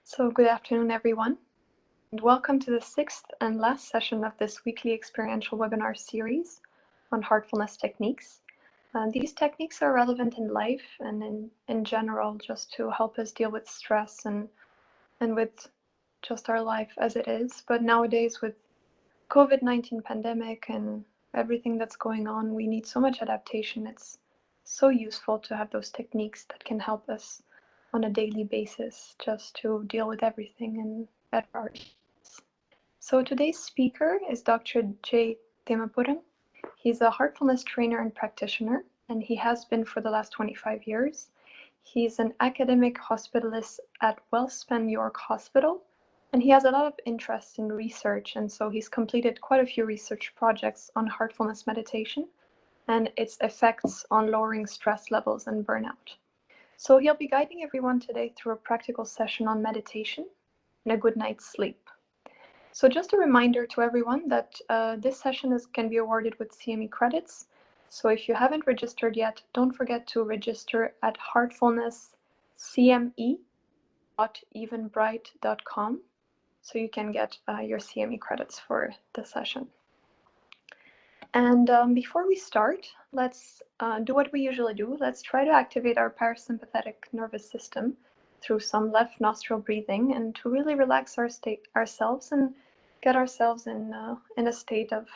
So good afternoon, everyone, and welcome to the sixth and last session of this weekly experiential webinar series on heartfulness techniques. These techniques are relevant in life and in general, just to help us deal with stress and with just our life as it is. But nowadays, with COVID-19 pandemic and everything that's going on, we need so much adaptation. It's so useful to have those techniques that can help us on a daily basis just to deal with everything and better our lives. So today's speaker is Dr. J. Thimmapuram. He's a heartfulness trainer and practitioner, and he has been for the last 25 years. He's an academic hospitalist at Wellspun York Hospital, and he has a lot of interest in research, and so he's completed quite a few research projects on heartfulness meditation and its effects on lowering stress levels and burnout. So he'll be guiding everyone today through a practical session on meditation and a good night's sleep. So just a reminder to everyone that this session can be awarded with CME credits. So if you haven't registered yet, don't forget to register at heartfulnesscme.eventbrite.com so you can get your CME credits for the session. And before we start, let's do what we usually do. Let's try to activate our parasympathetic nervous system through some left nostril breathing and to really relax ourselves and get ourselves in a state of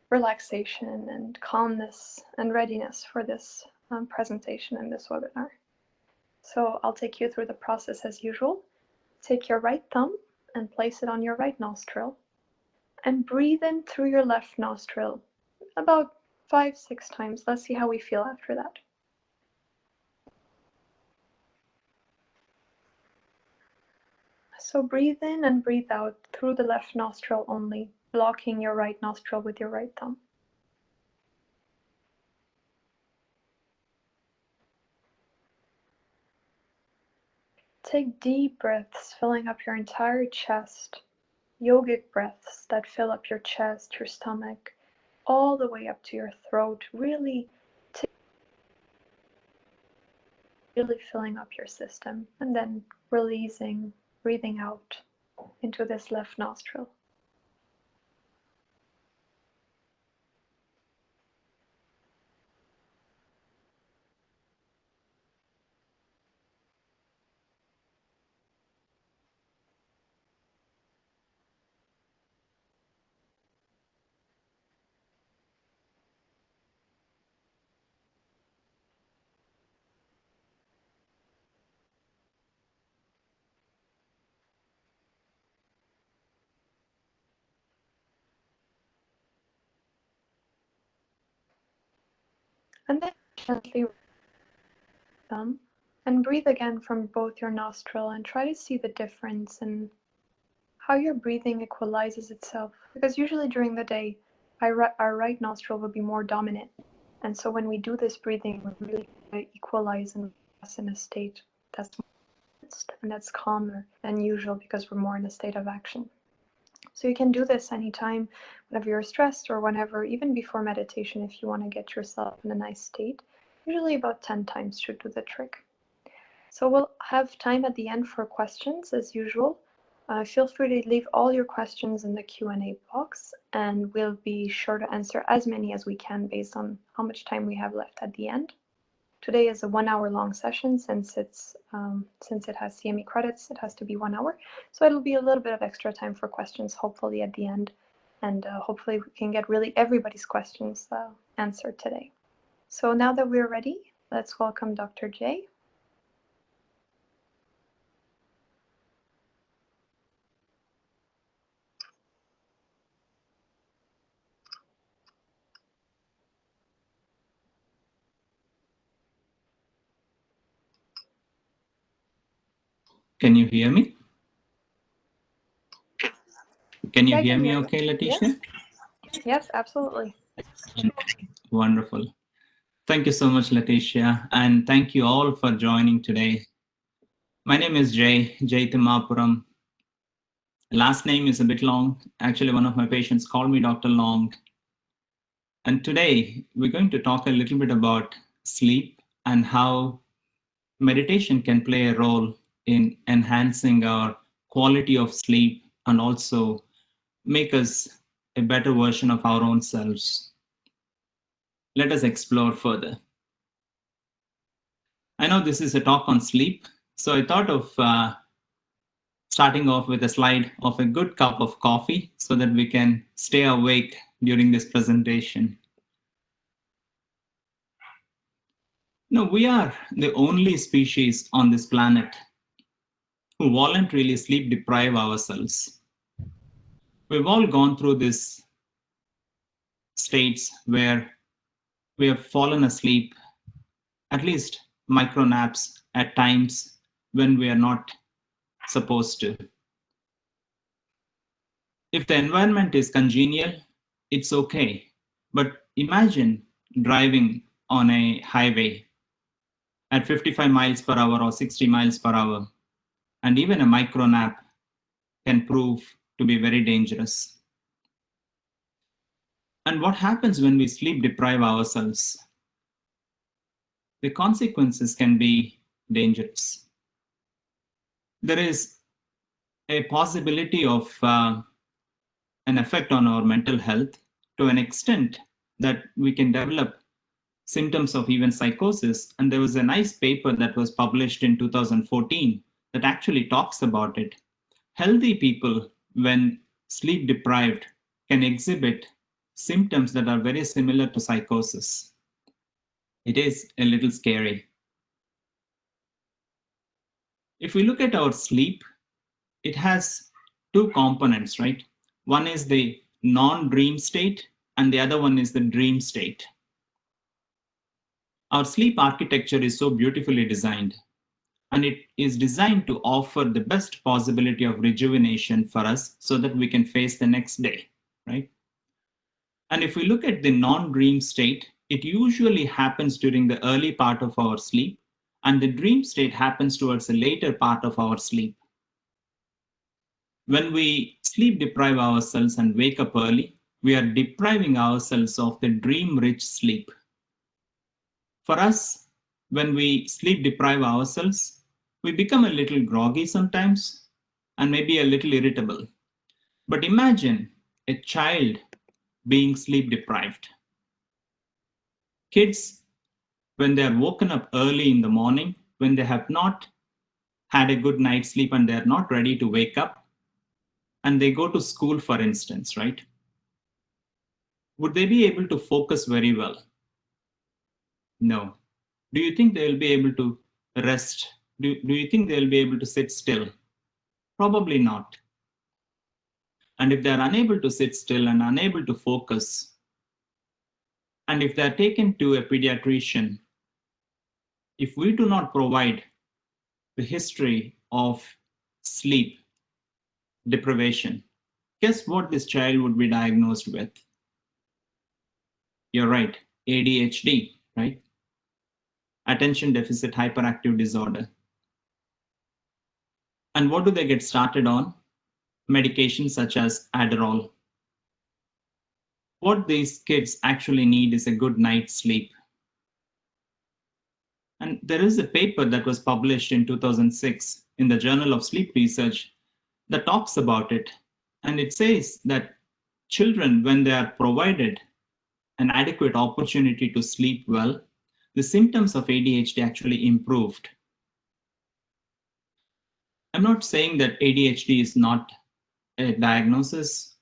relaxation and calmness and readiness for this presentation and this webinar. So I'll take you through the process as usual. Take your right thumb and place it on your right nostril. And breathe in through your left nostril about 5-6 times. Let's see how we feel after that. So breathe in and breathe out through the left nostril only, blocking your right nostril with your right thumb. Take deep breaths, filling up your entire chest. Yogic breaths that fill up your chest, your stomach, all the way up to your throat, really filling up your system, and then releasing, breathing out into this left nostril. And then gently thumb and breathe again from both your nostril and try to see the difference in how your breathing equalizes itself. Because usually during the day, our right nostril will be more dominant. And so when we do this breathing, we really equalize and in a state that's and that's calmer than usual because we're more in a state of action. So you can do this anytime, whenever you're stressed or whenever, even before meditation, if you want to get yourself in a nice state. Usually about 10 times should do the trick. So we'll have time at the end for questions as usual. Feel free to leave all your questions in the Q&A box, and we'll be sure to answer as many as we can based on how much time we have left at the end. Today is a 1 hour long session. Since it has CME credits, it has to be 1 hour. So it'll be a little bit of extra time for questions, hopefully at the end. And hopefully we can get really everybody's questions answered today. So now that we're ready, let's welcome Dr. J. Can you hear me? Can you hear me you. okay, Letitia? Yes, absolutely. Wonderful. Thank you so much, Letitia, and thank you all for joining today. My name is J. Thimmapuram. Last name is a bit long. Actually, one of my patients called me Dr. Long. And today, we're going to talk a little bit about sleep and how meditation can play a role in enhancing our quality of sleep and also make us a better version of our own selves. Let us explore further. I know this is a talk on sleep, so I thought of starting off with a slide of a good cup of coffee so that we can stay awake during this presentation. No, we are the only species on this planet who voluntarily sleep deprive ourselves. We've all gone through these states where we have fallen asleep, at least micro naps at times when we are not supposed to. If the environment is congenial, it's okay. But imagine driving on a highway at 55 miles per hour or 60 miles per hour, and even a micro nap can prove to be very dangerous. And what happens when we sleep deprive ourselves? The consequences can be dangerous. There is a possibility of an effect on our mental health to an extent that we can develop symptoms of even psychosis. And there was a nice paper that was published in 2014 that actually talks about it. Healthy people, when sleep deprived, can exhibit symptoms that are very similar to psychosis. It is a little scary. If we look at our sleep, it has two components, right? One is the non-dream state, and the other one is the dream state. Our sleep architecture is so beautifully designed, and it is designed to offer the best possibility of rejuvenation for us so that we can face the next day, right? And if we look at the non-dream state, it usually happens during the early part of our sleep, and the dream state happens towards the later part of our sleep. When we sleep deprive ourselves and wake up early, we are depriving ourselves of the dream-rich sleep. For us, when we sleep deprive ourselves, we become a little groggy sometimes and maybe a little irritable. But imagine a child being sleep deprived. Kids, when they are woken up early in the morning, when they have not had a good night's sleep and they are not ready to wake up, and they go to school, for instance, right? Would they be able to focus very well? No. Do you think they'll be able to rest? Do you think they'll be able to sit still? Probably not. And if they're unable to sit still and unable to focus, and if they're taken to a pediatrician, if we do not provide the history of sleep deprivation, guess what this child would be diagnosed with? You're right, ADHD, right? Attention deficit hyperactive disorder. And what do they get started on? Medications such as Adderall. What these kids actually need is a good night's sleep. And there is a paper that was published in 2006 in the Journal of Sleep Research that talks about it. And it says that children, when they are provided an adequate opportunity to sleep well, the symptoms of ADHD actually improved. I'm not saying that ADHD is not a diagnosis,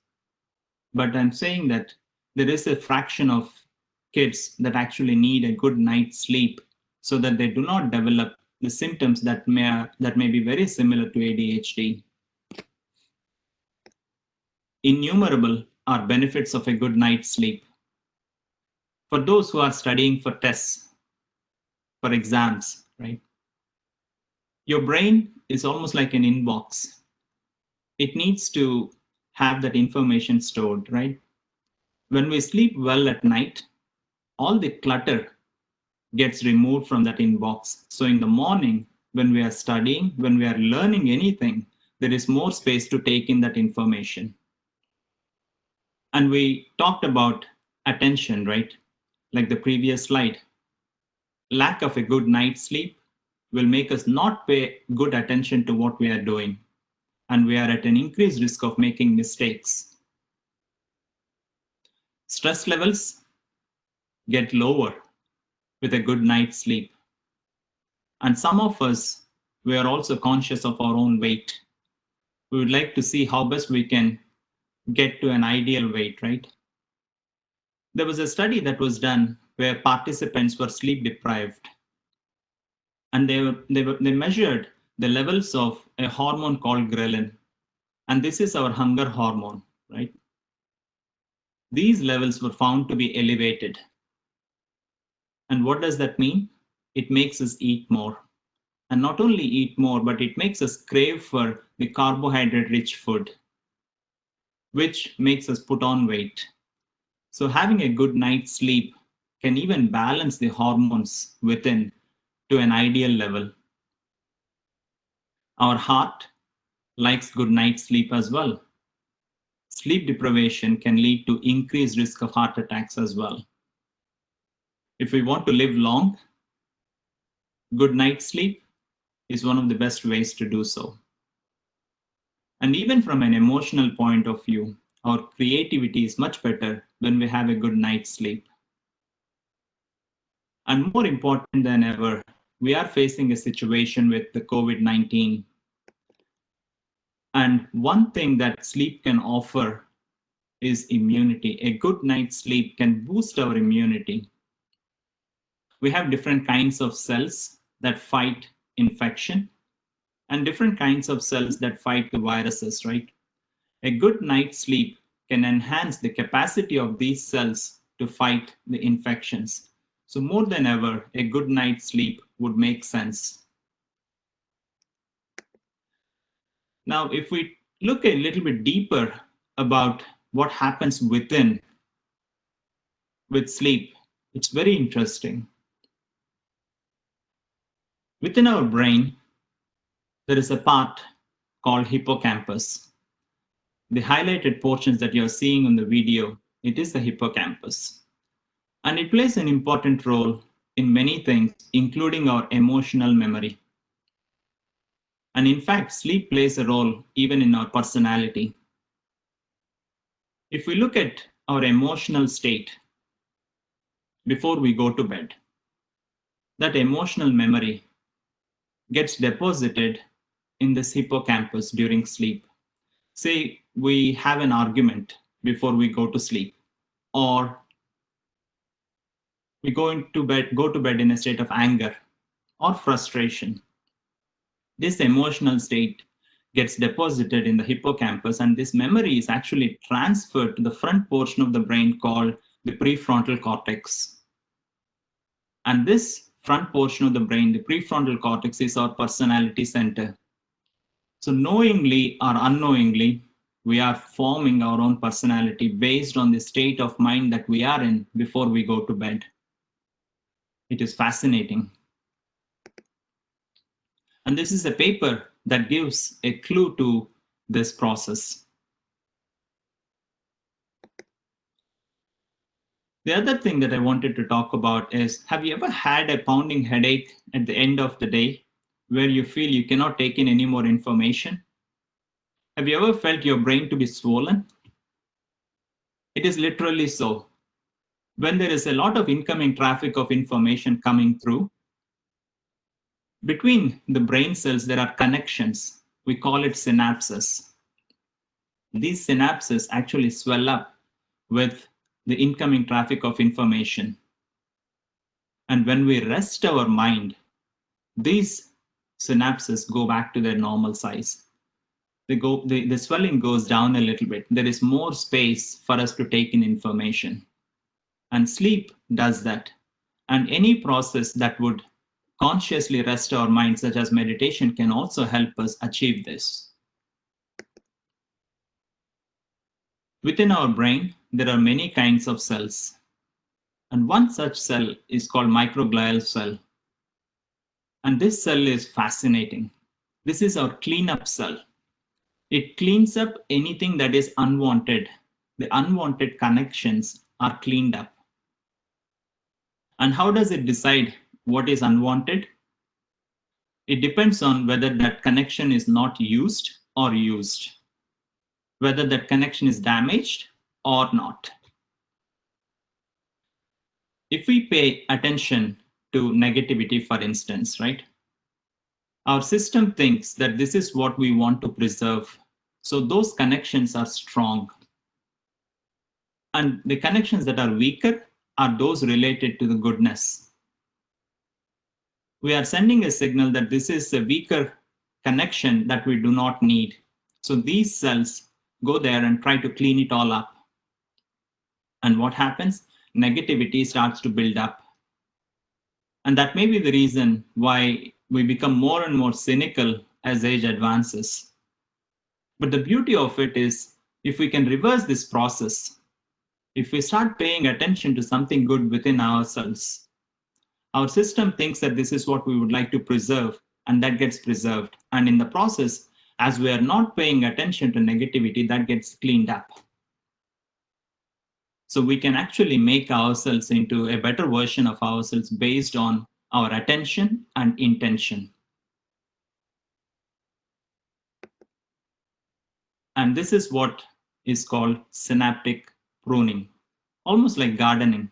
but I'm saying that there is a fraction of kids that actually need a good night's sleep so that they do not develop the symptoms that may be very similar to ADHD. Innumerable are benefits of a good night's sleep. For those who are studying for tests, for exams, right? Your brain is almost like an inbox. It needs to have that information stored, right? When we sleep well at night, all the clutter gets removed from that inbox. So in the morning, when we are studying, when we are learning anything, there is more space to take in that information. And we talked about attention, right? Like the previous slide. Lack of a good night's sleep will make us not pay good attention to what we are doing, and we are at an increased risk of making mistakes. Stress levels get lower with a good night's sleep. And some of us, we are also conscious of our own weight. We would like to see how best we can get to an ideal weight, right? There was a study that was done where participants were sleep deprived, and they measured the levels of a hormone called ghrelin, and this is our hunger hormone, right? These levels were found to be elevated. And what does that mean? It makes us eat more. And not only eat more, but it makes us crave for the carbohydrate-rich food, which makes us put on weight. So having a good night's sleep can even balance the hormones within to an ideal level. Our heart likes good night's sleep as well. Sleep deprivation can lead to increased risk of heart attacks as well. If we want to live long, good night's sleep is one of the best ways to do so. And even from an emotional point of view, our creativity is much better when we have a good night's sleep. And more important than ever, we are facing a situation with the COVID-19. And one thing that sleep can offer is immunity. A good night's sleep can boost our immunity. We have different kinds of cells that fight infection and different kinds of cells that fight the viruses, right? A good night's sleep can enhance the capacity of these cells to fight the infections. So more than ever, a good night's sleep would make sense. Now, if we look a little bit deeper about what happens with sleep, it's very interesting. Within our brain, there is a part called hippocampus. The highlighted portions that you're seeing on the video, it is the hippocampus. And it plays an important role in many things, including our emotional memory. And in fact, sleep plays a role even in our personality. If we look at our emotional state before we go to bed, that emotional memory gets deposited in this hippocampus during sleep. Say we have an argument before we go to sleep, or we go to bed in a state of anger or frustration. This emotional state gets deposited in the hippocampus, and this memory is actually transferred to the front portion of the brain called the prefrontal cortex. And this front portion of the brain, the prefrontal cortex, is our personality center. So knowingly or unknowingly, we are forming our own personality based on the state of mind that we are in before we go to bed. It is fascinating. And this is a paper that gives a clue to this process. The other thing that I wanted to talk about is, have you ever had a pounding headache at the end of the day where you feel you cannot take in any more information? Have you ever felt your brain to be swollen? It is literally so. When there is a lot of incoming traffic of information coming through, between the brain cells, there are connections. We call it synapses. These synapses actually swell up with the incoming traffic of information. And when we rest our mind, these synapses go back to their normal size. The swelling goes down a little bit. There is more space for us to take in information. And sleep does that. And any process that would consciously rest our mind, such as meditation, can also help us achieve this. Within our brain, there are many kinds of cells. And one such cell is called microglial cell. And this cell is fascinating. This is our cleanup cell. It cleans up anything that is unwanted. The unwanted connections are cleaned up. And how does it decide what is unwanted? It depends on whether that connection is not used or used, whether that connection is damaged or not. If we pay attention to negativity, for instance, right? Our system thinks that this is what we want to preserve. So those connections are strong. And the connections that are weaker are those related to the goodness. We are sending a signal that this is a weaker connection that we do not need. So these cells go there and try to clean it all up. And what happens? Negativity starts to build up. And that may be the reason why we become more and more cynical as age advances. But the beauty of it is, if we can reverse this process, if we start paying attention to something good within ourselves, our system thinks that this is what we would like to preserve, and that gets preserved. And in the process, as we are not paying attention to negativity, that gets cleaned up. So we can actually make ourselves into a better version of ourselves based on our attention and intention. And this is what is called synaptic pruning, almost like gardening,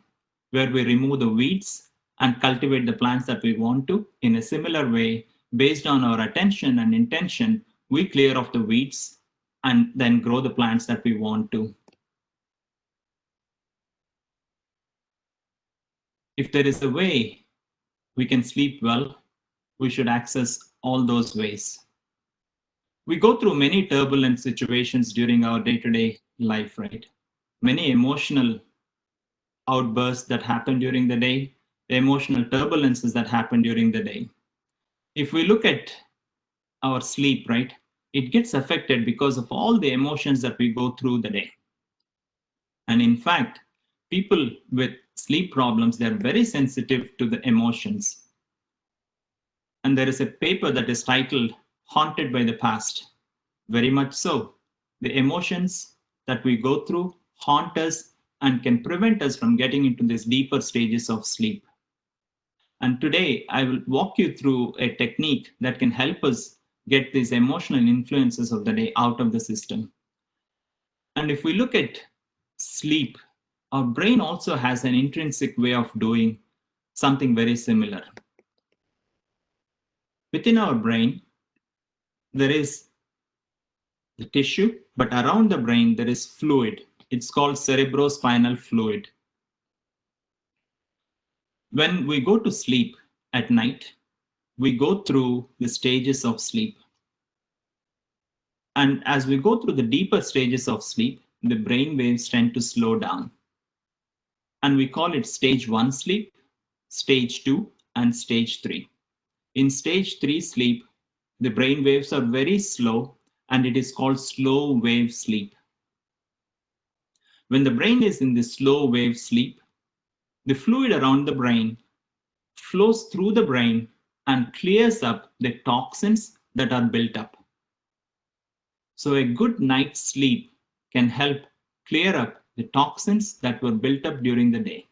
where we remove the weeds and cultivate the plants that we want to. In a similar way, based on our attention and intention, we clear off the weeds and then grow the plants that we want to. If there is a way we can sleep well, we should access all those ways. We go through many turbulent situations during our day-to-day life, right? Many emotional outbursts that happen during the day, the emotional turbulences that happen during the day. If we look at our sleep, right, it gets affected because of all the emotions that we go through the day. And in fact, people with sleep problems, they're very sensitive to the emotions. And there is a paper that is titled Haunted by the Past. Very much so. The emotions that we go through haunt us and can prevent us from getting into these deeper stages of sleep. And today, I will walk you through a technique that can help us get these emotional influences of the day out of the system. And if we look at sleep, our brain also has an intrinsic way of doing something very similar. Within our brain, there is the tissue, but around the brain, there is fluid. It's called cerebrospinal fluid. When we go to sleep at night, we go through the stages of sleep. And as we go through the deeper stages of sleep, the brain waves tend to slow down. And we call it stage 1 sleep, stage 2, and stage 3. In stage 3 sleep, the brain waves are very slow, and it is called slow wave sleep. When the brain is in the slow wave sleep, the fluid around the brain flows through the brain and clears up the toxins that are built up. So a good night's sleep can help clear up the toxins that were built up during the day.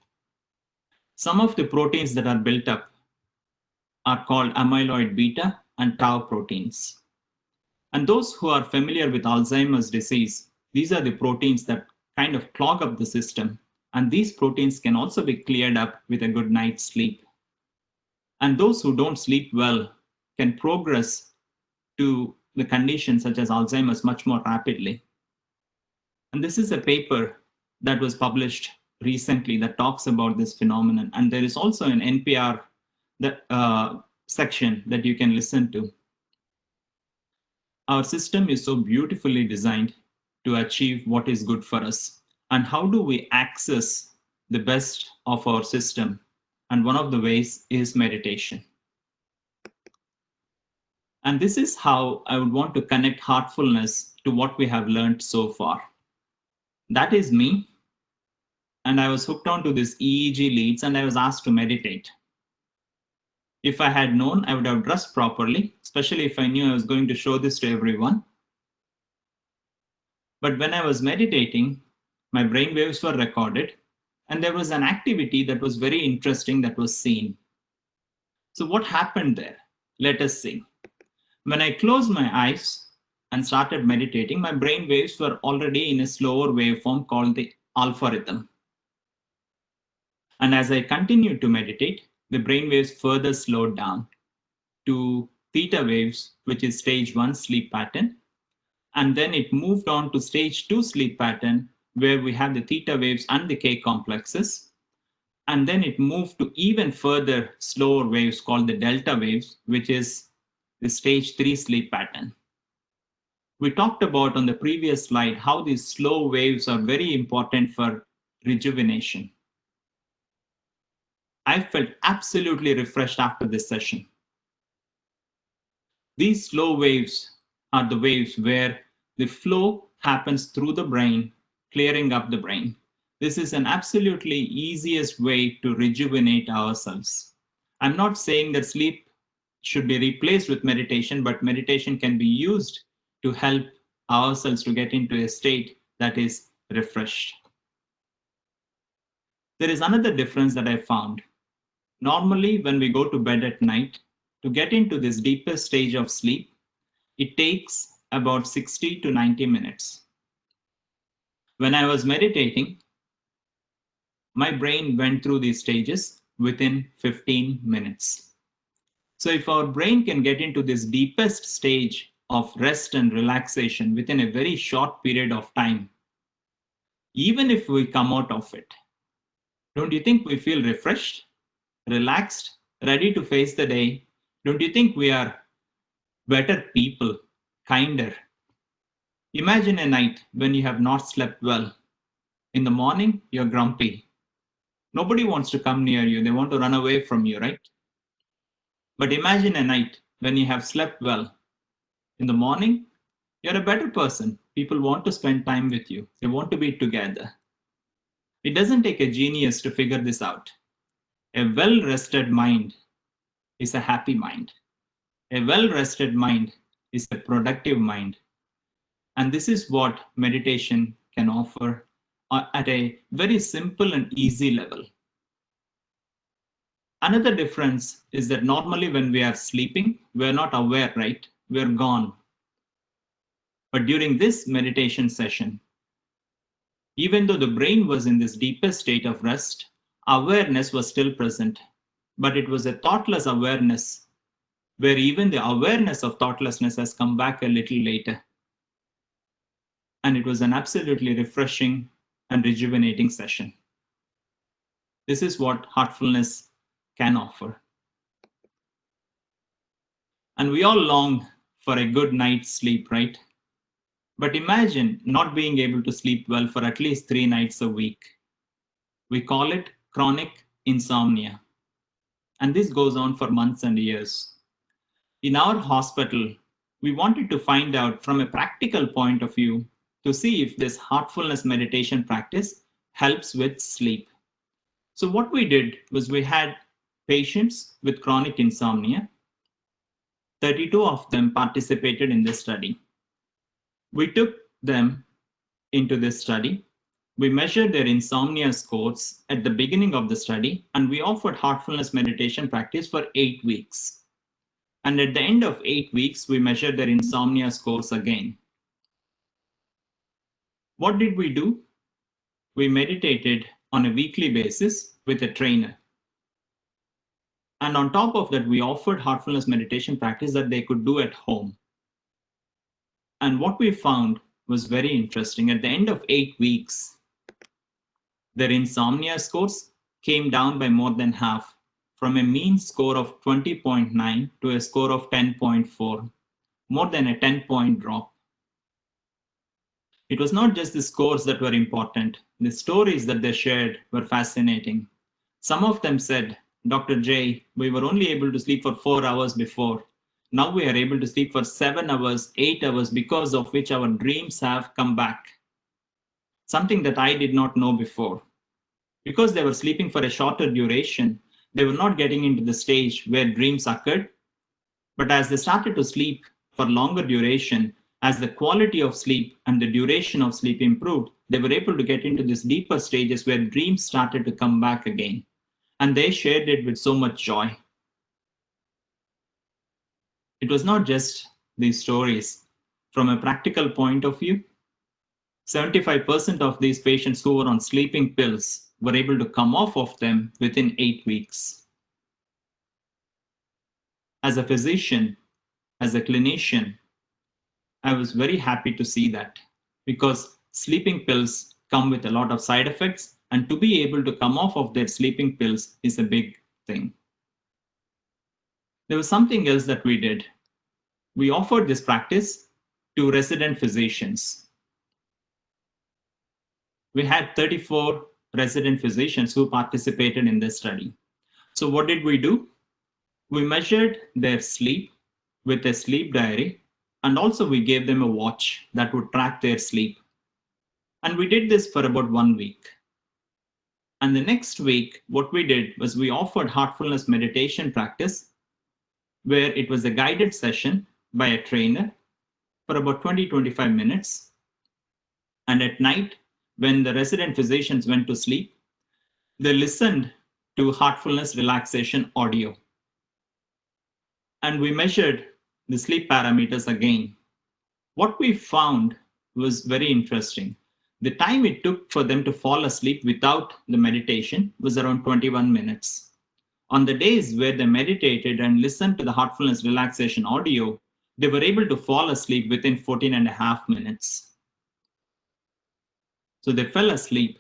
Some of the proteins that are built up are called amyloid beta and tau proteins. And those who are familiar with Alzheimer's disease, these are the proteins that kind of clog up the system. And these proteins can also be cleared up with a good night's sleep. And those who don't sleep well can progress to the condition such as Alzheimer's much more rapidly. And this is a paper that was published recently that talks about this phenomenon. And there is also an NPR section that you can listen to. Our system is so beautifully designed to achieve what is good for us. And how do we access the best of our system? And one of the ways is meditation. And this is how I would want to connect heartfulness to what we have learned so far. That is me. And I was hooked onto this EEG leads and I was asked to meditate. If I had known, I would have dressed properly, especially if I knew I was going to show this to everyone. But when I was meditating, my brain waves were recorded and there was an activity that was very interesting that was seen. So what happened there? Let us see. When I closed my eyes and started meditating, my brain waves were already in a slower waveform called the alpha rhythm. And as I continued to meditate, the brain waves further slowed down to theta waves, which is stage 1 sleep pattern. And then it moved on to stage 2 sleep pattern, where we have the theta waves and the K complexes. And then it moved to even further slower waves called the delta waves, which is the stage 3 sleep pattern. We talked about on the previous slide how these slow waves are very important for rejuvenation. I felt absolutely refreshed after this session. These slow waves are the waves where the flow happens through the brain, clearing up the brain. This is an absolutely easiest way to rejuvenate ourselves. I'm not saying that sleep should be replaced with meditation, but meditation can be used to help ourselves to get into a state that is refreshed. There is another difference that I found. Normally, when we go to bed at night, to get into this deepest stage of sleep, it takes about 60 to 90 minutes. When I was meditating, my brain went through these stages within 15 minutes. So if our brain can get into this deepest stage of rest and relaxation within a very short period of time, even if we come out of it, don't you think we feel refreshed, relaxed, ready to face the day? Don't you think we are better people, kinder? Imagine a night when you have not slept well. In the morning, you're grumpy. Nobody wants to come near you. They want to run away from you, right? But imagine a night when you have slept well. In the morning, you're a better person. People want to spend time with you. They want to be together. It doesn't take a genius to figure this out. A well-rested mind is a happy mind. A well-rested mind is a productive mind. And this is what meditation can offer at a very simple and easy level. Another difference is that normally when we are sleeping, we're not aware, right? We're gone. But during this meditation session, even though the brain was in this deepest state of rest, awareness was still present. But it was a thoughtless awareness, where even the awareness of thoughtlessness has come back a little later. And it was an absolutely refreshing and rejuvenating session. This is what heartfulness can offer. And we all long for a good night's sleep, right? But imagine not being able to sleep well for at least 3 nights a week. We call it chronic insomnia. And this goes on for months and years. In our hospital, we wanted to find out from a practical point of view to see if this heartfulness meditation practice helps with sleep. So what we did was we had patients with chronic insomnia. 32 of them participated in this study. We took them into this study. We measured their insomnia scores at the beginning of the study, and we offered heartfulness meditation practice for 8 weeks. And at the end of 8 weeks, we measured their insomnia scores again. What did we do? We meditated on a weekly basis with a trainer. And on top of that, we offered heartfulness meditation practice that they could do at home. And what we found was very interesting. At the end of 8 weeks, their insomnia scores came down by more than half, from a mean score of 20.9 to a score of 10.4, more than a 10-point drop. It was not just the scores that were important. The stories that they shared were fascinating. Some of them said, Dr. J, we were only able to sleep for 4 hours before. Now we are able to sleep for 7 hours, 8 hours, because of which our dreams have come back. Something that I did not know before. Because they were sleeping for a shorter duration, they were not getting into the stage where dreams occurred. But as they started to sleep for longer duration, as the quality of sleep and the duration of sleep improved, they were able to get into these deeper stages where dreams started to come back again. And they shared it with so much joy. it was not just these stories. From a practical point of view, 75% of these patients who were on sleeping pills were able to come off of them within 8 weeks. As a physician, as a clinician, I was very happy to see that, because sleeping pills come with a lot of side effects, and to be able to come off of their sleeping pills is a big thing. There was something else that we did. We offered this practice to resident physicians. We had 34 resident physicians who participated in this study. So what did we do? We measured their sleep with a sleep diary, and also we gave them a watch that would track their sleep. And we did this for about 1 week. And the next week, what we did was we offered heartfulness meditation practice, where it was a guided session by a trainer for about 20-25 minutes. And at night, when the resident physicians went to sleep, they listened to heartfulness relaxation audio. And we measured the sleep parameters again. What we found was very interesting. The time it took for them to fall asleep without the meditation was around 21 minutes. On the days where they meditated and listened to the heartfulness relaxation audio, they were able to fall asleep within 14 and a half minutes. So they fell asleep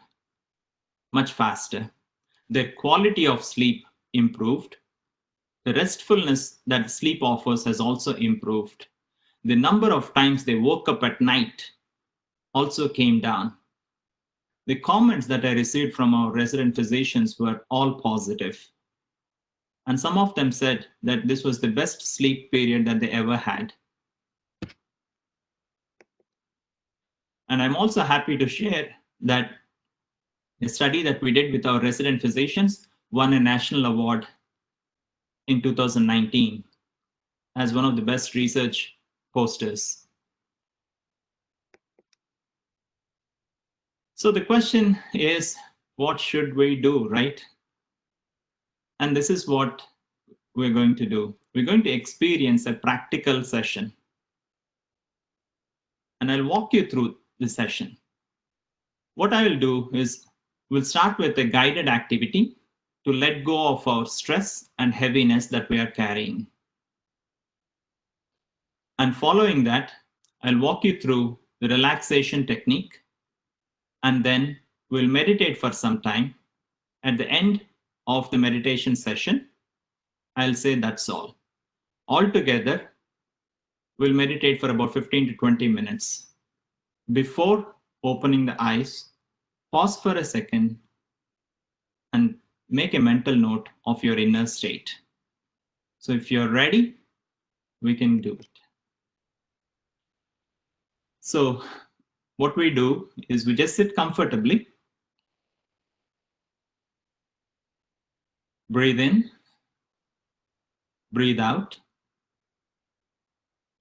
much faster. Their quality of sleep improved. The restfulness that sleep offers has also improved. The number of times they woke up at night also came down. The comments that I received from our resident physicians were all positive. And some of them said that this was the best sleep period that they ever had. And I'm also happy to share that a study that we did with our resident physicians won a national award in 2019 as one of the best research posters. So the question is, what should we do, right? And this is what we're going to do. We're going to experience a practical session. And I'll walk you through the session. What I will do is we'll start with a guided activity to let go of our stress and heaviness that we are carrying. And following that, I'll walk you through the relaxation technique, and then we'll meditate for some time. At the end of the meditation session, I'll say that's all. Altogether, we'll meditate for about 15 to 20 minutes. Before opening the eyes, pause for a second and make a mental note of your inner state. So if you're ready, we can do it. So what we do is we just sit comfortably, breathe in, breathe out,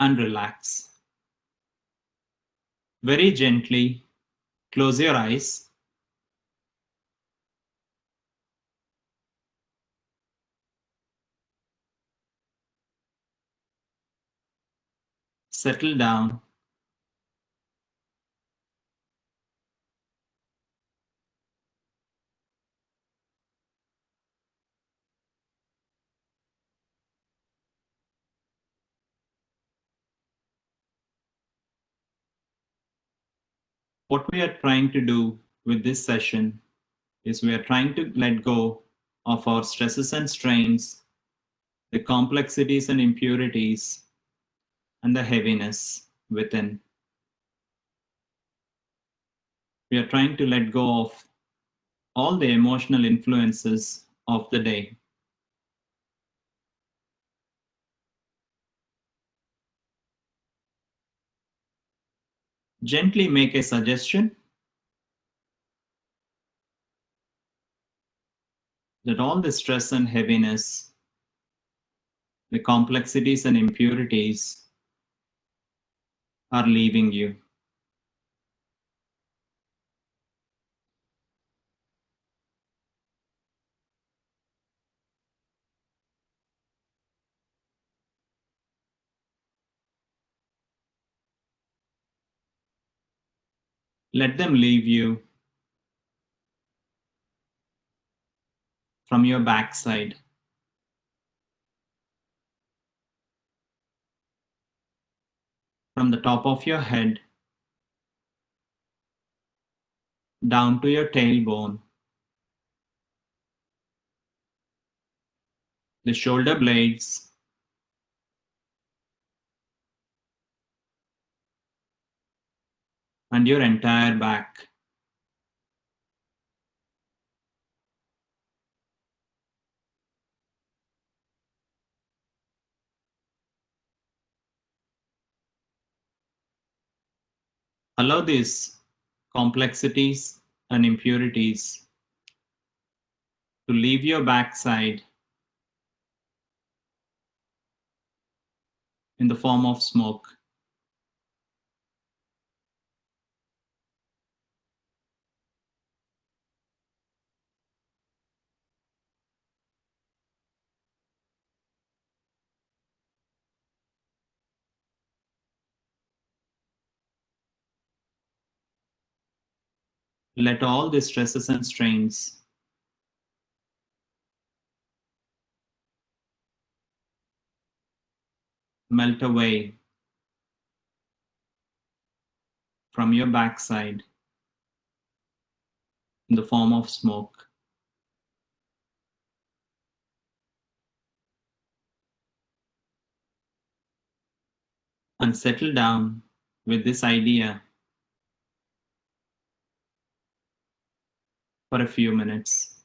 and relax. Very gently close your eyes. Settle down. What we are trying to do with this session is we are trying to let go of our stresses and strains, the complexities and impurities, and the heaviness within. We are trying to let go of all the emotional influences of the day. Gently make a suggestion that all the stress and heaviness, the complexities and impurities are leaving you. Let them leave you from your backside, from the top of your head down to your tailbone, the shoulder blades, and your entire back. Allow these complexities and impurities to leave your backside in the form of smoke. Let all the stresses and strains melt away from your backside in the form of smoke. And settle down with this idea for a few minutes.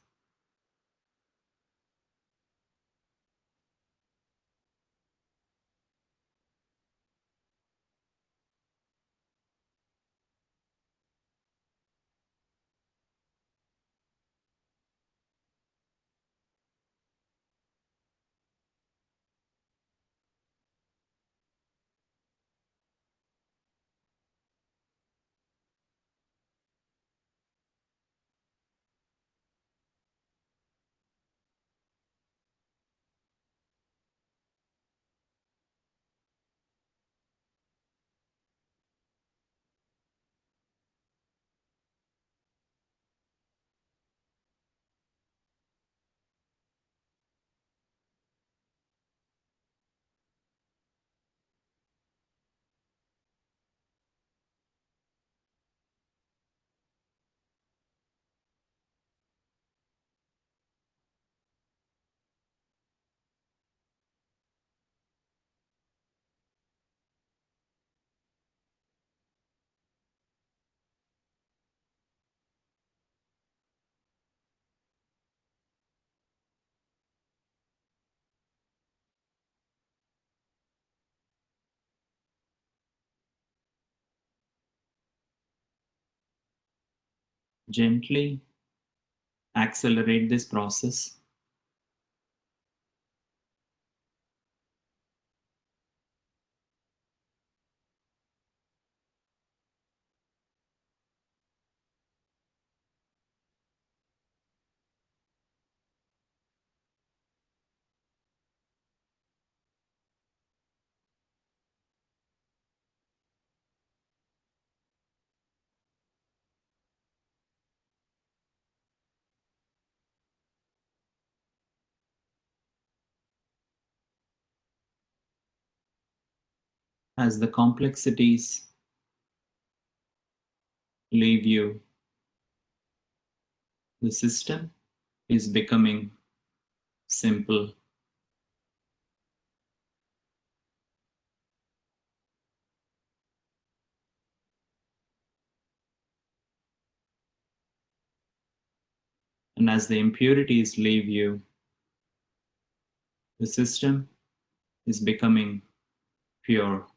Gently accelerate this process. As the complexities leave you, the system is becoming simple. And as the impurities leave you, the system is becoming pure.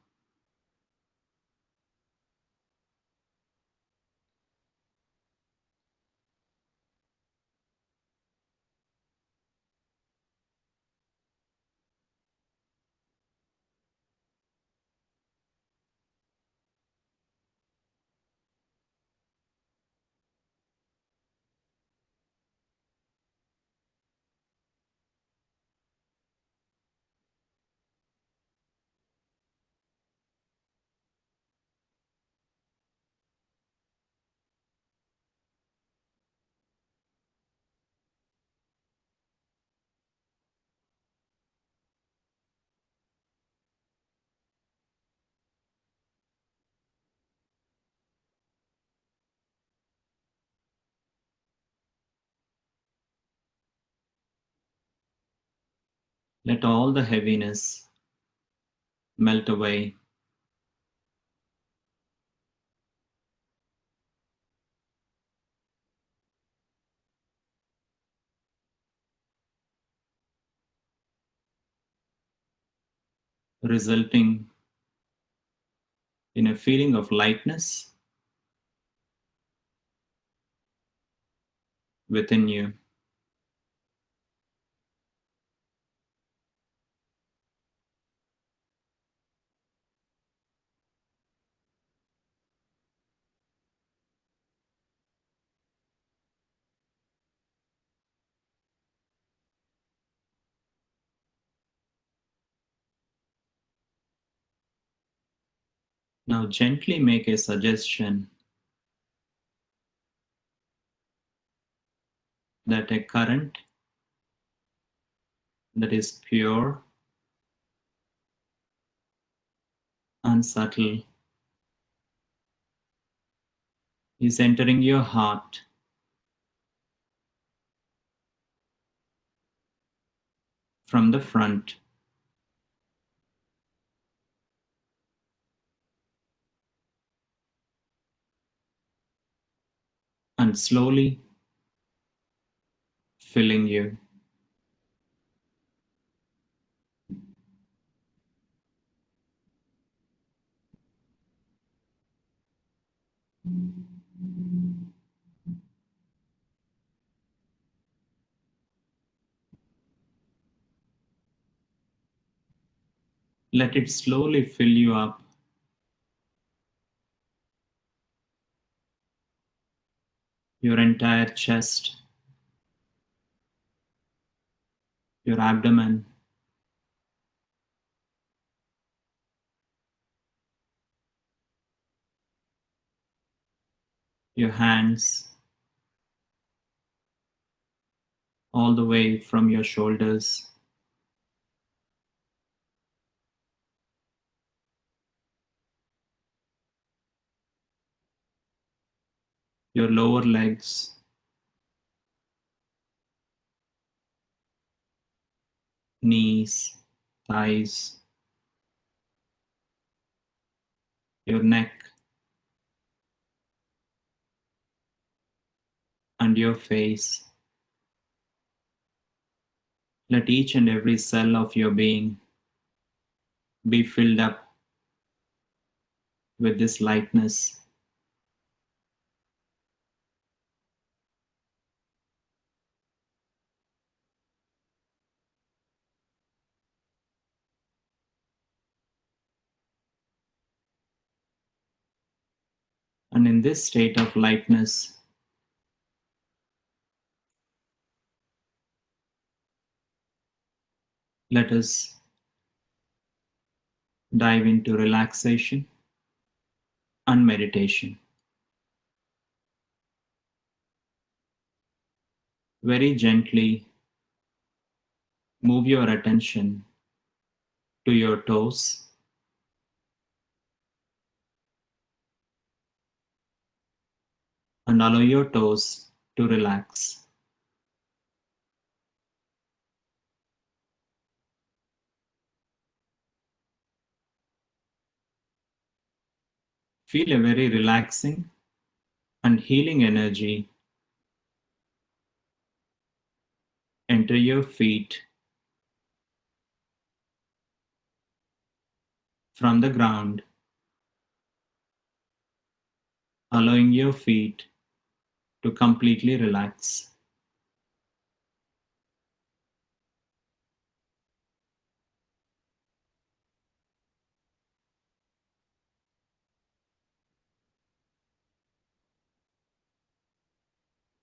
Let all the heaviness melt away. Resulting in a feeling of lightness within you. Now gently make a suggestion that a current that is pure and subtle is entering your heart from the front and slowly filling you. Let it slowly fill you up, your entire chest, your abdomen, your hands, all the way from your shoulders, your lower legs, knees, thighs, your neck, and your face. Let each and every cell of your being be filled up with this lightness. And in this state of lightness, let us dive into relaxation and meditation. Very gently move your attention to your toes and allow your toes to relax. Feel a very relaxing and healing energy enter your feet from the ground, allowing your feet to completely relax.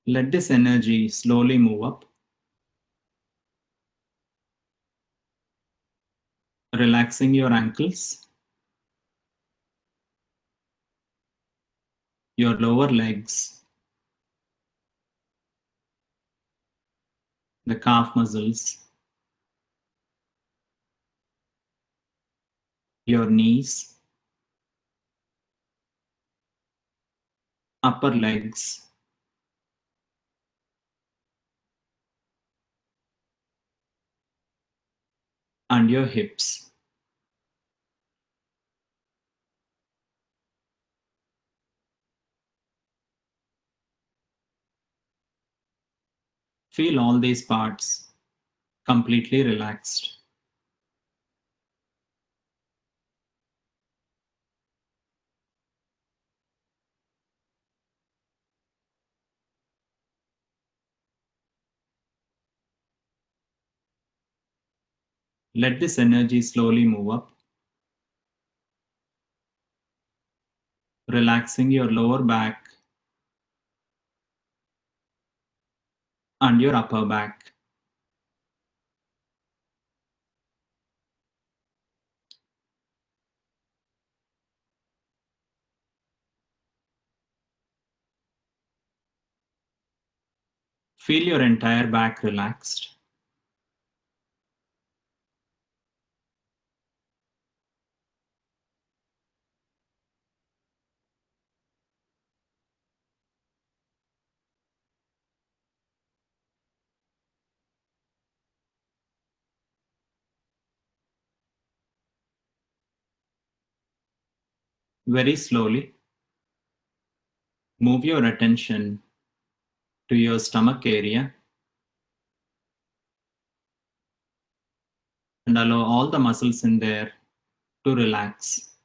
Let this energy slowly move up, relaxing your ankles, your lower legs, the calf muscles, your knees, upper legs, and your hips. Feel all these parts completely relaxed. Let this energy slowly move up, relaxing your lower back and your upper back. Feel your entire back relaxed. Very slowly, move your attention to your stomach area and allow all the muscles in there to relax.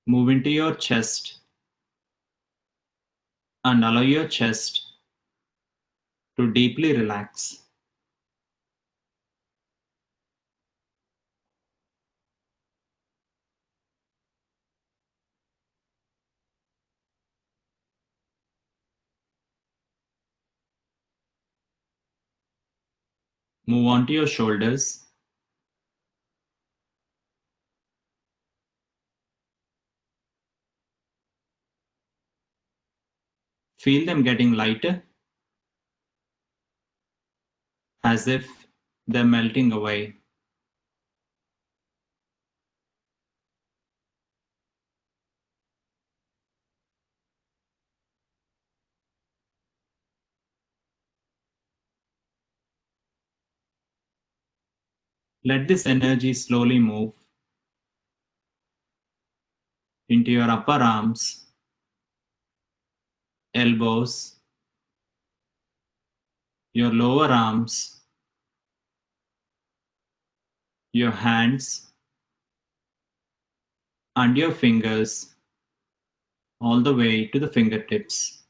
Move into your chest and allow your chest to deeply relax. Move on to your shoulders. Feel them getting lighter as if they're melting away. Let this energy slowly move into your upper arms, elbows, your lower arms, your hands, and your fingers all the way to the fingertips.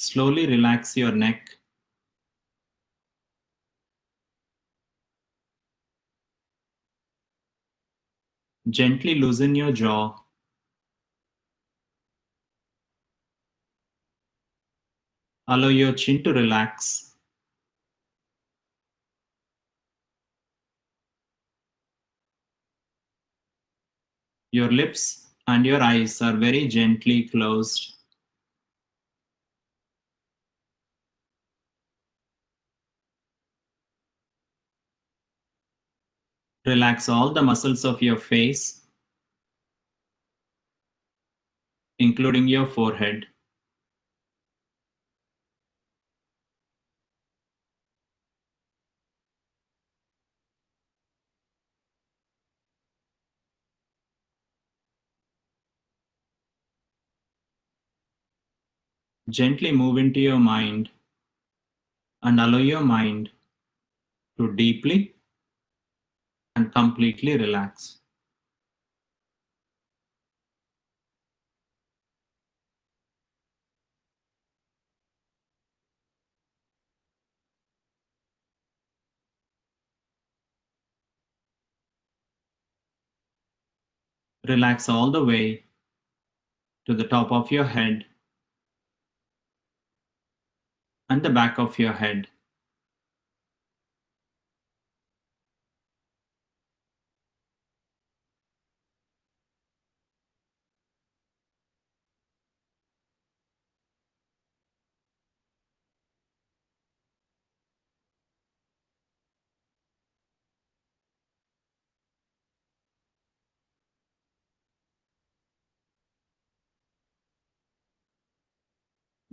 Slowly relax your neck. Gently loosen your jaw. Allow your chin to relax. Your lips and your eyes are very gently closed. Relax all the muscles of your face, including your forehead. Gently move into your mind and allow your mind to deeply and completely relax. relax all the way to the top of your head and the back of your head.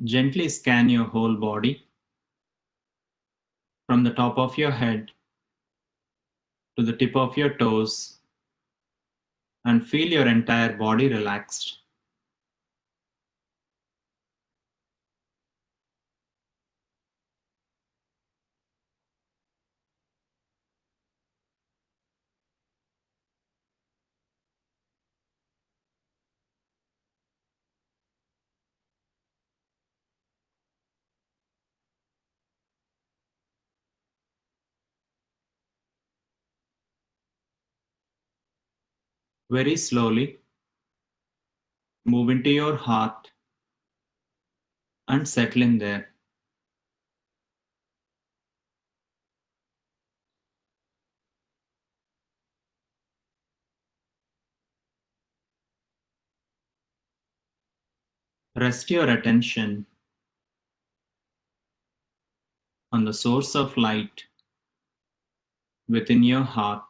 Gently scan your whole body from the top of your head to the tip of your toes and feel your entire body relaxed. Very slowly, move into your heart and settle in there. Rest your attention on the source of light within your heart.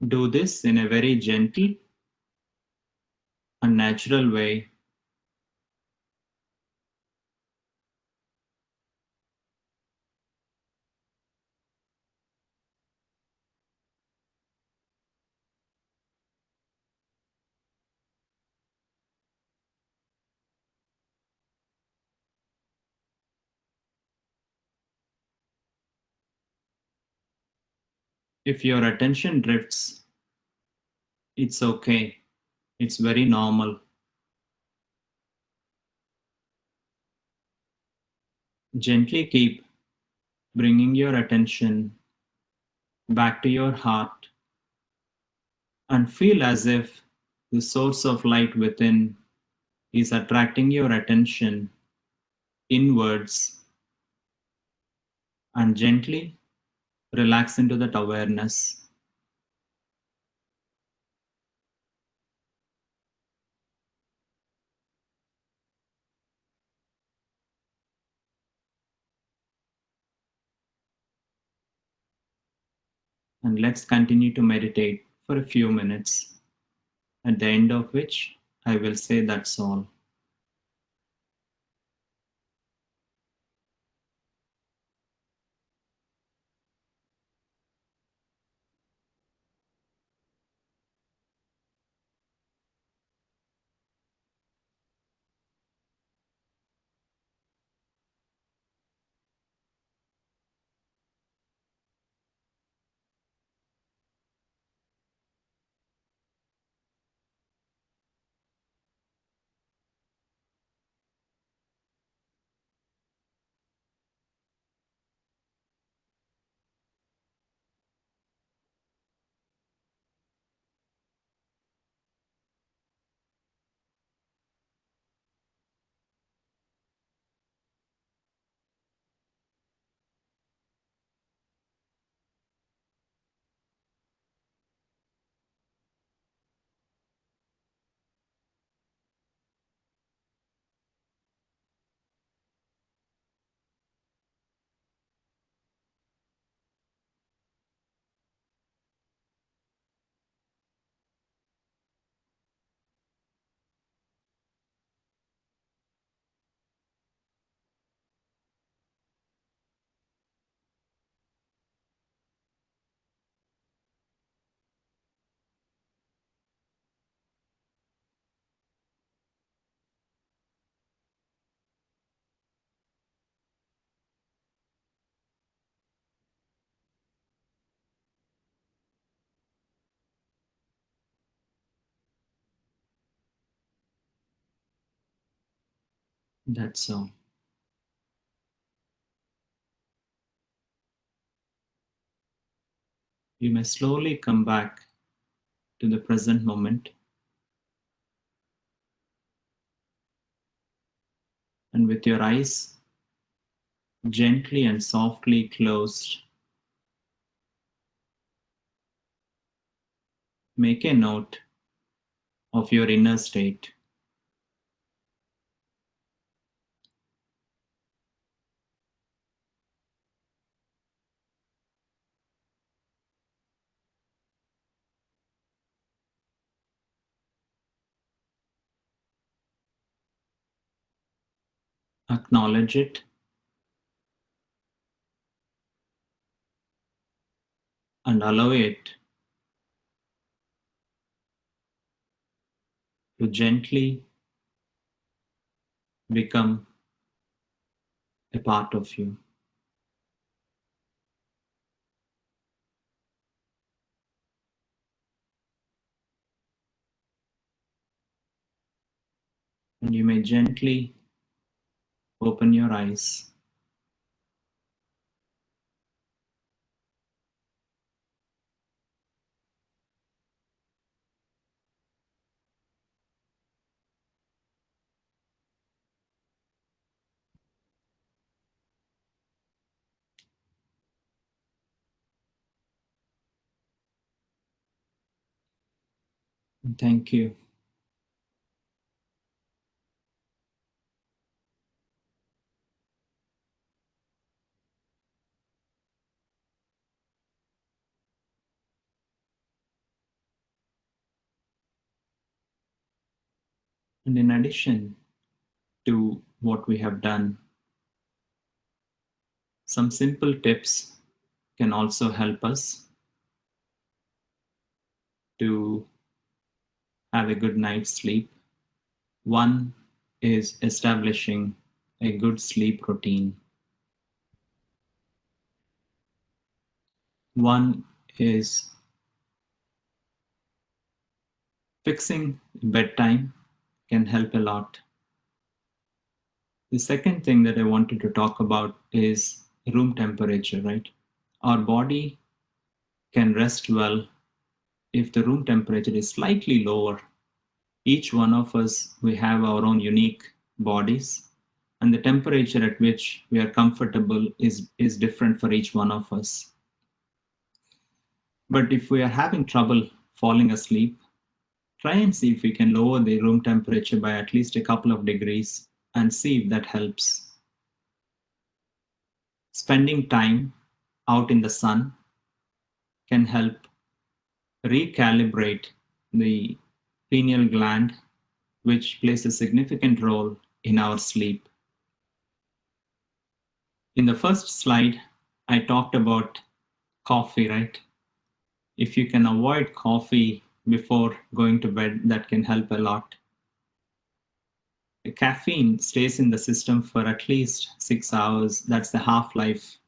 Do this in a very gentle and natural way. If your attention drifts, it's okay. It's very normal. Gently keep bringing your attention back to your heart and feel as if the source of light within is attracting your attention inwards, and gently relax into that awareness. And let's continue to meditate for a few minutes, at the end of which I will say that's all. That's so. You may slowly come back to the present moment, and with your eyes gently and softly closed, make a note of your inner state. Acknowledge it and allow it to gently become a part of you. And you may gently open your eyes. And thank you. And in addition to what we have done, some simple tips can also help us to have a good night's sleep. One is establishing a good sleep routine. One is fixing bedtime can help a lot. The second thing that I wanted to talk about is room temperature, right? Our body can rest well if the room temperature is slightly lower. Each one of us, we have our own unique bodies, and the temperature at which we are comfortable is different for each one of us. But if we are having trouble falling asleep, try and see if we can lower the room temperature by at least a couple of degrees and see if that helps. Spending time out in the sun can help recalibrate the pineal gland, which plays a significant role in our sleep. In the first slide, I talked about coffee, right? If you can avoid coffee before going to bed, that can help a lot. The caffeine stays in the system for at least 6 hours. That's the half-life.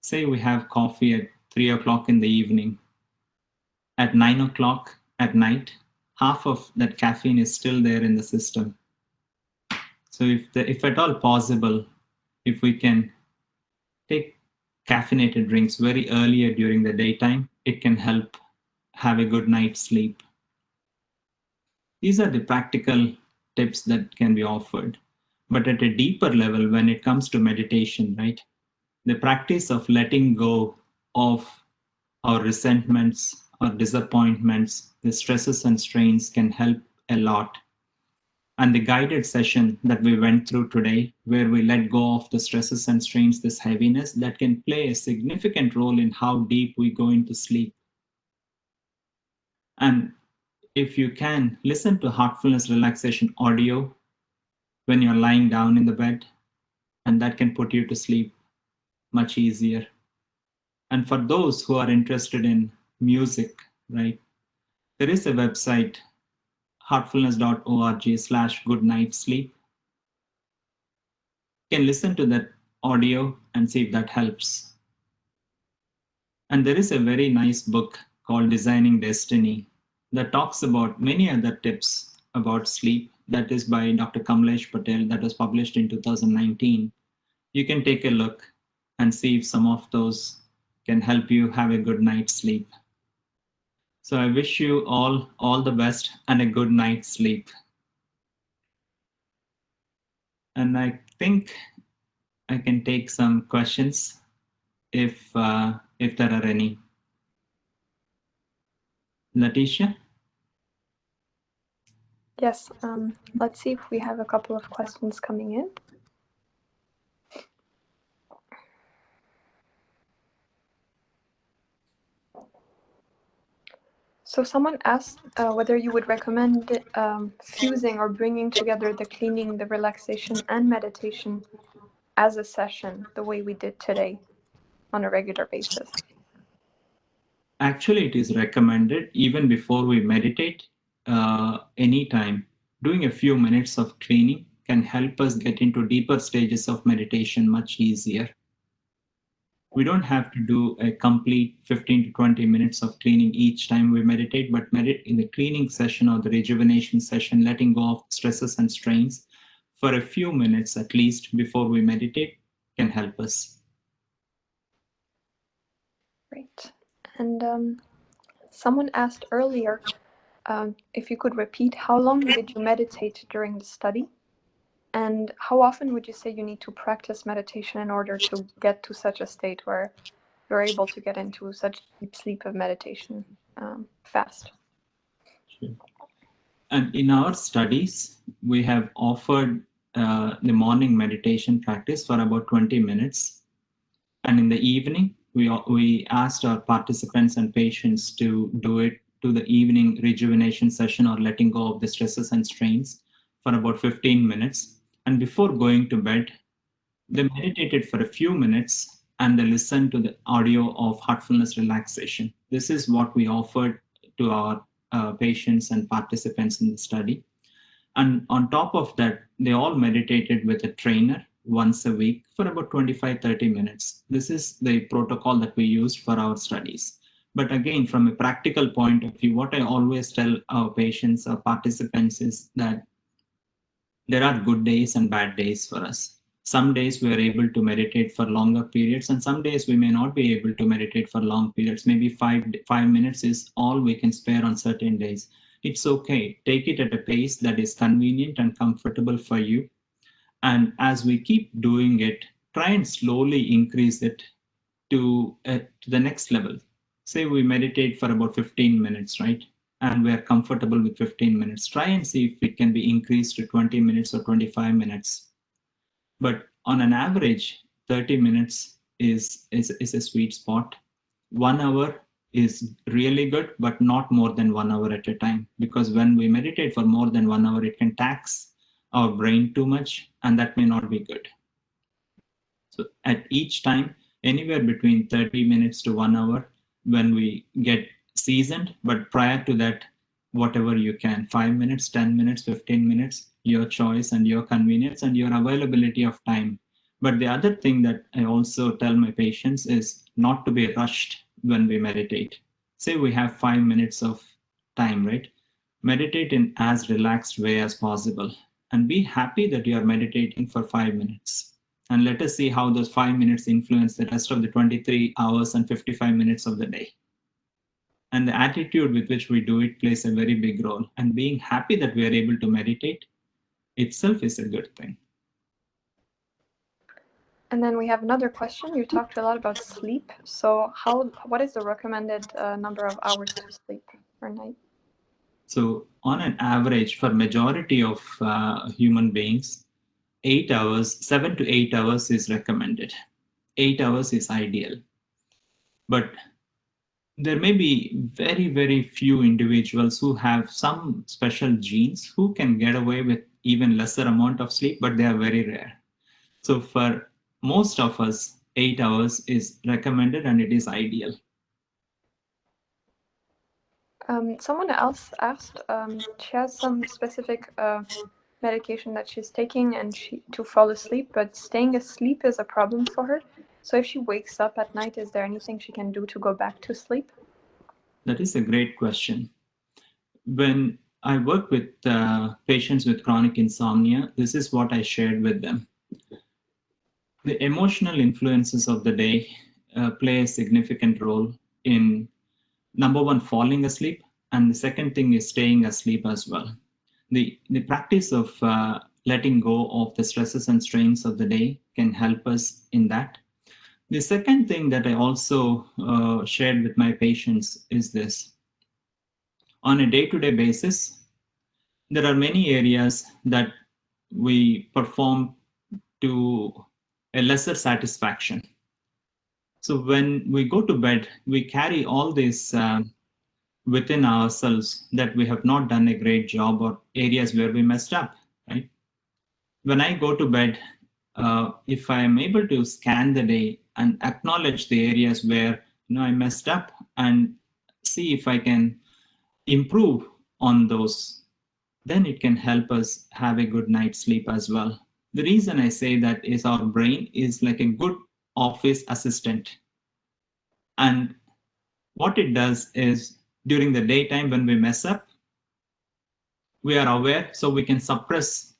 Say we have coffee at 3 o'clock in the evening. At 9 o'clock at night, half of that caffeine is still there in the system. So if at all possible, if we can take caffeinated drinks very earlier during the daytime, it can help have a good night's sleep. These are the practical tips that can be offered. But at a deeper level, when it comes to meditation, right, the practice of letting go of our resentments, our disappointments, the stresses and strains can help a lot. And the guided session that we went through today, where we let go of the stresses and strains, this heaviness, that can play a significant role in how deep we go into sleep. And if you can, listen to heartfulness relaxation audio when you're lying down in the bed, and that can put you to sleep much easier. And for those who are interested in music, right, there is a website, heartfulness.org/goodnightsleep. You can listen to that audio and see if that helps. And there is a very nice book called Designing Destiny that talks about many other tips about sleep that is by Dr. Kamlesh Patel, that was published in 2019. You can take a look and see if some of those can help you have a good night's sleep. So I wish you all the best and a good night's sleep. And I think I can take some questions if there are any. Letitia? Yes, let's see if we have a couple of questions coming in. So someone asked whether you would recommend fusing or bringing together the cleaning, the relaxation, and meditation as a session, the way we did today, on a regular basis. Actually, it is recommended even before we meditate, anytime. Doing a few minutes of cleaning can help us get into deeper stages of meditation much easier. We don't have to do a complete 15 to 20 minutes of cleaning each time we meditate, but in the cleaning session or the rejuvenation session, letting go of stresses and strains for a few minutes at least before we meditate can help us. Great. And someone asked earlier if you could repeat, how long did you meditate during the study? And how often would you say you need to practice meditation in order to get to such a state where you're able to get into such deep sleep of meditation fast? Sure. And in our studies, we have offered the morning meditation practice for about 20 minutes. And in the evening, we asked our participants and patients to do it to the evening rejuvenation session or letting go of the stresses and strains for about 15 minutes. And before going to bed, they meditated for a few minutes and they listened to the audio of heartfulness relaxation. This is what we offered to our patients and participants in the study. And on top of that, they all meditated with a trainer once a week for about 25-30 minutes. This is the protocol that we used for our studies. But again, from a practical point of view, what I always tell our patients or participants is that there are good days and bad days for us. Some days we are able to meditate for longer periods, and some days we may not be able to meditate for long periods. Maybe 5 minutes is all we can spare on certain days. It's okay. Take it at a pace that is convenient and comfortable for you. And as we keep doing it, try and slowly increase it to the next level. Say we meditate for about 15 minutes, right? And we're comfortable with 15 minutes. Try and see if it can be increased to 20 minutes or 25 minutes. But on an average, 30 minutes is a sweet spot. 1 hour is really good, but not more than 1 hour at a time. Because when we meditate for more than 1 hour, it can tax our brain too much, and that may not be good. So at each time, anywhere between 30 minutes to 1 hour when we get seasoned, but prior to that, whatever you can, 5 minutes, 10 minutes, 15 minutes, your choice and your convenience and your availability of time. But the other thing that I also tell my patients is not to be rushed when we meditate. Say we have 5 minutes of time, right? Meditate in as relaxed way as possible and be happy that you are meditating for 5 minutes. And let us see how those 5 minutes influence the rest of the 23 hours and 55 minutes of the day. And the attitude with which we do it plays a very big role. And being happy that we are able to meditate itself is a good thing. And then we have another question. You talked a lot about sleep. So what is the recommended number of hours to sleep per night? So on an average, for majority of human beings, 8 hours, 7 to 8 hours is recommended. 8 hours is ideal. But there may be very, very few individuals who have some special genes who can get away with even lesser amount of sleep, but they are very rare. So for most of us, 8 hours is recommended and it is ideal. Someone else asked, she has some specific medication that she's taking and to fall asleep, but staying asleep is a problem for her. So if she wakes up at night, is there anything she can do to go back to sleep? That is a great question. When I work with patients with chronic insomnia. This is what I shared with them. The emotional influences of the day play a significant role in, number one, falling asleep, and the second thing is staying asleep as well. The practice of letting go of the stresses and strains of the day can help us in that. The second thing that I also shared with my patients is this. On a day-to-day basis, there are many areas that we perform to a lesser satisfaction. So when we go to bed, we carry all this within ourselves that we have not done a great job or areas where we messed up, right? When I go to bed, if I am able to scan the day and acknowledge the areas where I messed up and see if I can improve on those, then it can help us have a good night's sleep as well. The reason I say that is our brain is like a good office assistant. And what it does is during the daytime when we mess up, we are aware, so we can suppress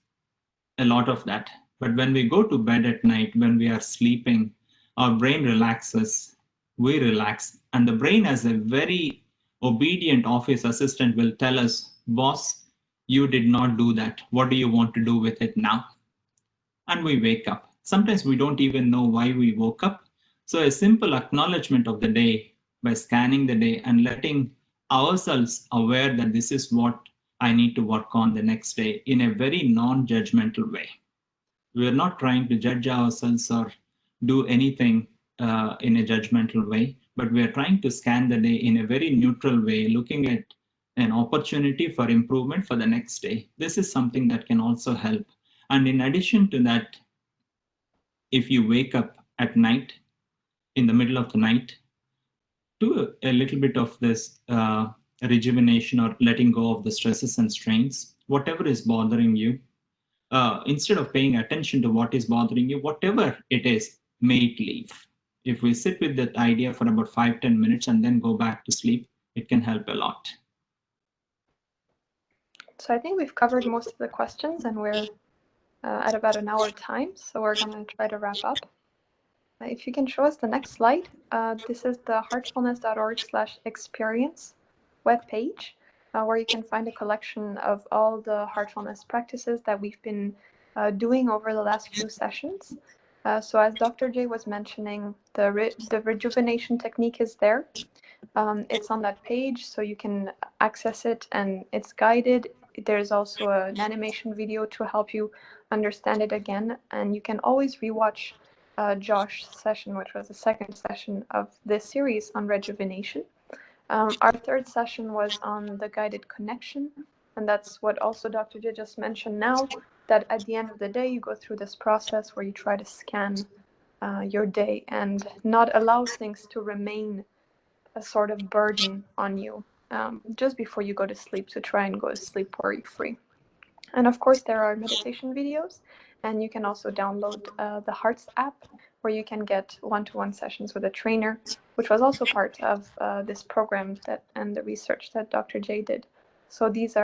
a lot of that. But when we go to bed at night, when we are sleeping, our brain relaxes, we relax, and the brain, as a very obedient office assistant, will tell us, boss, you did not do that. What do you want to do with it now? And we wake up. Sometimes we don't even know why we woke up. So a simple acknowledgement of the day by scanning the day and letting ourselves aware that this is what I need to work on the next day in a very non-judgmental way. We're not trying to judge ourselves or do anything in a judgmental way, but we are trying to scan the day in a very neutral way, looking at an opportunity for improvement for the next day. This is something that can also help. And in addition to that, if you wake up at night, in the middle of the night, do a little bit of this rejuvenation or letting go of the stresses and strains, whatever is bothering you. Instead of paying attention to what is bothering you, whatever it is, may it leave. If we sit with that idea for about 5-10 minutes and then go back to sleep, it can help a lot. So I think we've covered most of the questions, and we're at about an hour time, so we're going to try to wrap up. If you can show us the next slide, this is the heartfulness.org/experience webpage, where you can find a collection of all the heartfulness practices that we've been doing over the last few sessions. So as Dr. J was mentioning, the rejuvenation technique is there. It's on that page, so you can access it, and it's guided. There's also an animation video to help you understand it again, and you can always rewatch Josh's session, which was the second session of this series on rejuvenation. Our third session was on the guided connection, and that's what also Dr. J just mentioned now, that at the end of the day, you go through this process where you try to scan your day and not allow things to remain a sort of burden on you just before you go to sleep, to try and go to sleep worry-free. And of course, there are meditation videos, and you can also download the Hearts app, where you can get one-to-one sessions with a trainer, which was also part of this program and the research that Dr. J did. So these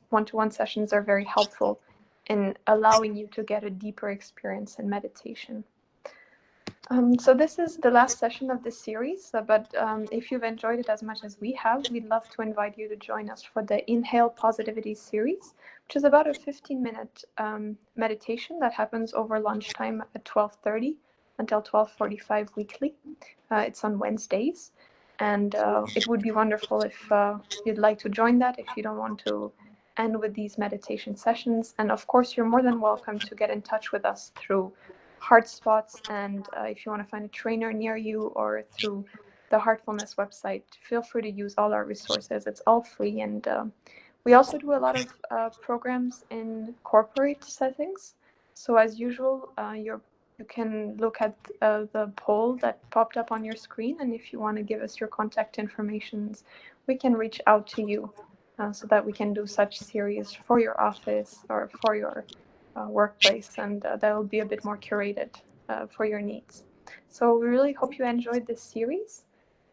one-to-one sessions are very helpful in allowing you to get a deeper experience in meditation. So this is the last session of this series, but if you've enjoyed it as much as we have, we'd love to invite you to join us for the Inhale Positivity series, which is about a 15-minute meditation that happens over lunchtime at 12:30 until 12:45 weekly. It's on Wednesdays, and it would be wonderful if you'd like to join that, if you don't want to end with these meditation sessions. And of course, you're more than welcome to get in touch with us through HeartSpots, and if you want to find a trainer near you or through the Heartfulness website, feel free to use all our resources. It's all free, and we also do a lot of programs in corporate settings. So as usual, you can look at the poll that popped up on your screen, and if you want to give us your contact information, we can reach out to you so that we can do such series for your office or for your workplace, and that will be a bit more curated for your needs. So we really hope you enjoyed this series,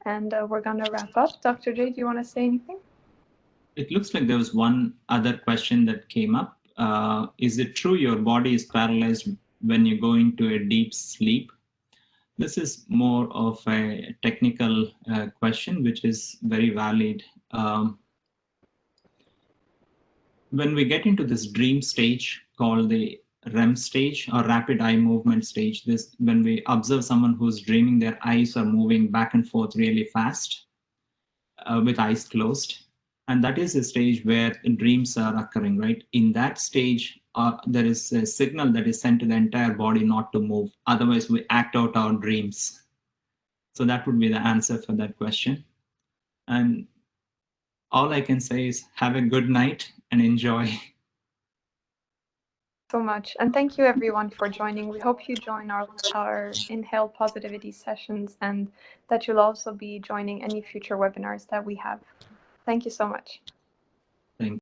and we're going to wrap up. Dr. J, do you want to say anything? It looks like there was one other question that came up. Is it true your body is paralyzed when you go into a deep sleep? This is more of a technical question, which is very valid. When we get into this dream stage called the Rem stage or rapid eye movement stage, this when we observe someone who's dreaming, their eyes are moving back and forth really fast with eyes closed. And that is a stage where dreams are occurring, right? In that stage, there is a signal that is sent to the entire body not to move. Otherwise, we act out our dreams. So that would be the answer for that question. And all I can say is have a good night and enjoy. So much. And thank you everyone for joining. We hope you join our Inhale Positivity sessions and that you'll also be joining any future webinars that we have. Thank you so much.